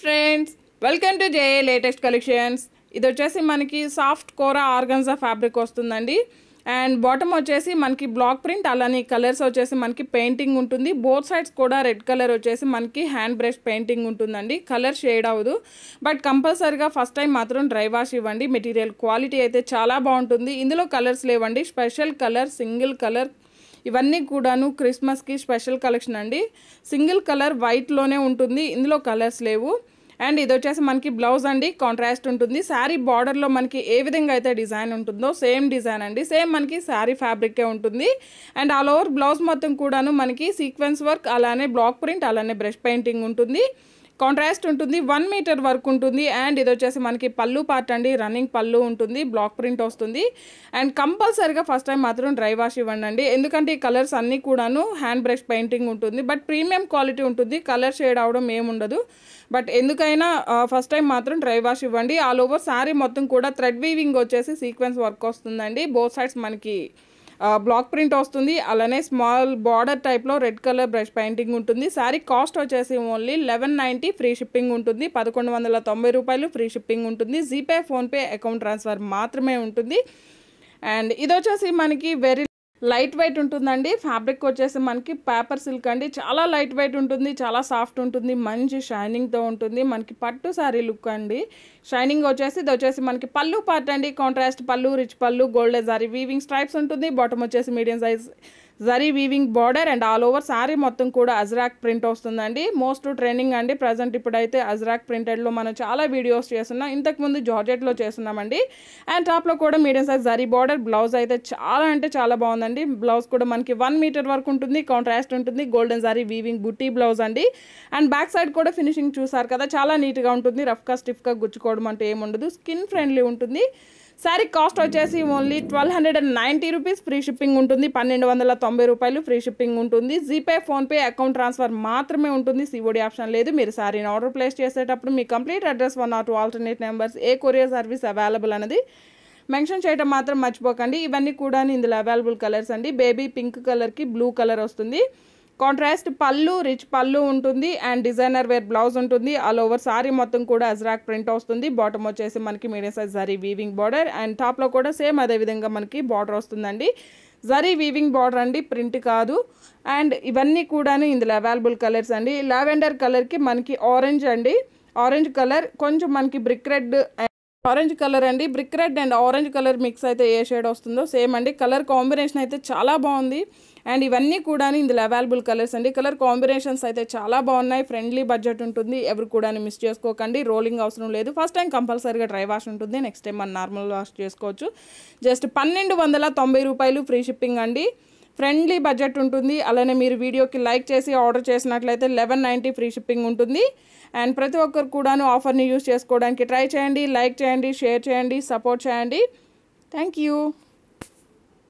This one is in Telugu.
Friends, welcome to J A latest collections. ఇది వచ్చేసి మనకి సాఫ్ట్ కోరా ఆర్గన్జా ఫ్యాబ్రిక్ వస్తుందండి. అండ్ బాటమ్ వచ్చేసి మనకి బ్లాక్ ప్రింట్, అలానే కలర్స్ వచ్చేసి మనకి పెయింటింగ్ ఉంటుంది. బోత్ సైడ్స్ కూడా రెడ్ కలర్ వచ్చేసి మనకి హ్యాండ్ బ్రష్ పెయింటింగ్ ఉంటుందండి. కలర్ షేడ్ అవ్వదు, బట్ కంపల్సరీగా ఫస్ట్ టైం మాత్రం డ్రై వాష్ ఇవ్వండి. మెటీరియల్ క్వాలిటీ అయితే చాలా బాగుంటుంది. ఇందులో కలర్స్ లేవండి, స్పెషల్ కలర్, సింగిల్ కలర్. ఇవన్నీ కూడాను క్రిస్మస్కి స్పెషల్ కలెక్షన్ అండి. సింగిల్ కలర్ వైట్లోనే ఉంటుంది, ఇందులో కలర్స్ లేవు. అండ్ ఇది వచ్చేసి మనకి బ్లౌజ్ అండి, కాంట్రాస్ట్ ఉంటుంది. శారీ బార్డర్లో మనకి ఏ విధంగా అయితే డిజైన్ ఉంటుందో సేమ్ డిజైన్ అండి, సేమ్ మనకి శారీ ఫ్యాబ్రికే ఉంటుంది. అండ్ ఆల్ ఓవర్ బ్లౌజ్ మొత్తం కూడాను మనకి సీక్వెన్స్ వర్క్, అలానే బ్లాక్ ప్రింట్, అలానే బ్రష్ పెయింటింగ్ ఉంటుంది. కాంట్రాస్ట్ ఉంటుంది, 1 మీటర్ వర్క్ ఉంటుంది. అండ్ ఇది వచ్చేసి మనకి పళ్ళు పార్ట్ అండి, రన్నింగ్ పళ్ళు ఉంటుంది, బ్లాక్ ప్రింట్ వస్తుంది. అండ్ కంపల్సరీగా ఫస్ట్ టైం మాత్రం డ్రై వాష్ ఇవ్వండి అండి, ఎందుకంటే ఈ కలర్స్ అన్నీ కూడాను హ్యాండ్ బ్రష్ పెయింటింగ్ ఉంటుంది. బట్ ప్రీమియం క్వాలిటీ ఉంటుంది, కలర్ షేడ్ అవడం ఏముండదు. బట్ ఎందుకైనా ఫస్ట్ టైం మాత్రం డ్రై వాష్ ఇవ్వండి. ఆల్ ఓవర్ శారీ మొత్తం కూడా థ్రెడ్ వీవింగ్ వచ్చేసి సీక్వెన్స్ వర్క్ వస్తుందండి. బోత్ సైడ్స్ మనకి బ్లాక్ ప్రింట్ వస్తుంది, అలానే స్మాల్ బార్డర్ టైప్లో రెడ్ కలర్ బ్రష్ పెయింటింగ్ ఉంటుంది. శారీ కాస్ట్ వచ్చేసి ఓన్లీ 1190, ఫ్రీ షిప్పింగ్ ఉంటుంది. 1190 రూపాయలు ఫ్రీ షిప్పింగ్ ఉంటుంది. జీపే, ఫోన్పే, అకౌంట్ ట్రాన్స్ఫర్ మాత్రమే ఉంటుంది. అండ్ ఇది వచ్చేసి మనకి వెరీ లైట్ వెయిట్ ఉంటుందండి. ఫ్యాబ్రిక్ వచ్చేసి మనకి పేపర్ సిల్క్ అండి, చాలా లైట్ వెయిట్ ఉంటుంది, చాలా సాఫ్ట్ ఉంటుంది, మంచి షైనింగ్తో ఉంటుంది. మనకి పట్టు శారీ లుక్ అండి. షైనింగ్ వచ్చేసి ఇది వచ్చేసి మనకి పళ్ళు పార్ట్ అండి, కాంట్రాస్ట్ పళ్ళు, రిచ్ పళ్ళు, గోల్డెన్ జరీ వీవింగ్ స్ట్రైప్స్ ఉంటుంది. బాటమ్ వచ్చేసి medium size zari weaving border. And all over sari మొత్తం కూడా అజ్రాక్ ప్రింట్ వస్తుందండి. మోస్ట్ ట్రెండింగ్ అండి ప్రజెంట్. ఇప్పుడైతే అజ్రాక్ ప్రింటెడ్లో మనం చాలా వీడియోస్ చేస్తున్నాం, ఇంతకుముందు జార్జెట్లో చేస్తున్నామండి. అండ్ టాప్లో కూడా medium size zari border. Blouse అయితే చాలా అంటే చాలా బాగుందండి. బ్లౌజ్ కూడా మనకి 1 మీటర్ వరకు ఉంటుంది, కాంట్రాస్ట్ ఉంటుంది, గోల్డెన్ జరీ వీవింగ్ బుట్టి బ్లౌజ్ అండి. అండ్ బ్యాక్ సైడ్ కూడా ఫినిషింగ్ చూసారు కదా, చాలా నీట్గా ఉంటుంది. రఫ్గా స్టిఫ్గా గుచ్చుకోవడం అంటే ఏముండదు, స్కిన్ ఫ్రెండ్లీ ఉంటుంది. శారీ కాస్ట్ వచ్చేసి ఓన్లీ 1290 రూపీస్, ఫ్రీ షిప్పింగ్ ఉంటుంది. 1290 రూపాయలు ఫ్రీ షిప్పింగ్ ఉంటుంది. జీపే, ఫోన్పే, అకౌంట్ ట్రాన్స్ఫర్ మాత్రమే ఉంటుంది, సిఓడి ఆప్షన్ లేదు. మీరు శారీని ఆర్డర్ ప్లేస్ చేసేటప్పుడు మీ complete address, 1 or 2 alternate numbers, ఏ కొరియర్ సర్వీస్ అవైలబుల్ అనేది మెన్షన్ చేయడం మాత్రం మర్చిపోకండి. ఇవన్నీ కూడా ఇందులో అవైలబుల్ కలర్స్ అండి. బేబీ పింక్ కలర్కి బ్లూ కలర్ వస్తుంది. కాంట్రాస్ట్ పళ్ళు, రిచ్ పళ్ళు ఉంటుంది. అండ్ డిజైనర్ వేర్ బ్లౌజ్ ఉంటుంది. ఆల్ ఓవర్ సారీ మొత్తం కూడా అజ్రాక్ ప్రింట్ వస్తుంది. బాటమ్ వచ్చేసి మనకి medium size zari weaving border. And టాప్లో కూడా సేమ్ అదే విధంగా మనకి బార్డర్ వస్తుందండి. జరీ వీవింగ్ బార్డర్ అండి, ప్రింట్ కాదు. అండ్ ఇవన్నీ కూడాను ఇందులో అవైలబుల్ కలర్స్ అండి. లావెండర్ కలర్కి మనకి ఆరెంజ్ అండి, ఆరెంజ్ కలర్ కొంచెం మనకి బ్రిక్ రెడ్, ఆరెంజ్ కలర్ అండి. Brick red and orange colour mix అయితే ఏ షేడ్ వస్తుందో సేమ్ అండి. కలర్ కాంబినేషన్ అయితే చాలా బాగుంది. అండ్ ఇవన్నీ కూడా ఇందులో అవైలబుల్ కలర్స్ అండి. కలర్ కాంబినేషన్స్ అయితే చాలా బాగున్నాయి. ఫ్రెండ్లీ బడ్జెట్ ఉంటుంది, ఎవరు కూడా మిస్ చేసుకోకండి. రోలింగ్ అవసరం లేదు. ఫస్ట్ టైం కంపల్సరీగా డ్రై వాష్ ఉంటుంది, నెక్స్ట్ టైం మనం నార్మల్ వాష్ చేసుకోవచ్చు. జస్ట్ 1290 రూపాయలు ఫ్రీ షిప్పింగ్ అండి. ఫ్రెండ్లీ బడ్జెట్ ఉంటుంది. అలానే మీరు వీడియోకి లైక్ చేసి ఆర్డర్ చేసినట్లయితే 1190 ఫ్రీ షిప్పింగ్ ఉంటుంది. అండ్ ప్రతి ఒక్కరు కూడాను ఆఫర్ని యూజ్ చేసుకోవడానికి ట్రై చేయండి. లైక్ చేయండి, షేర్ చేయండి, సపోర్ట్ చేయండి. Thank you.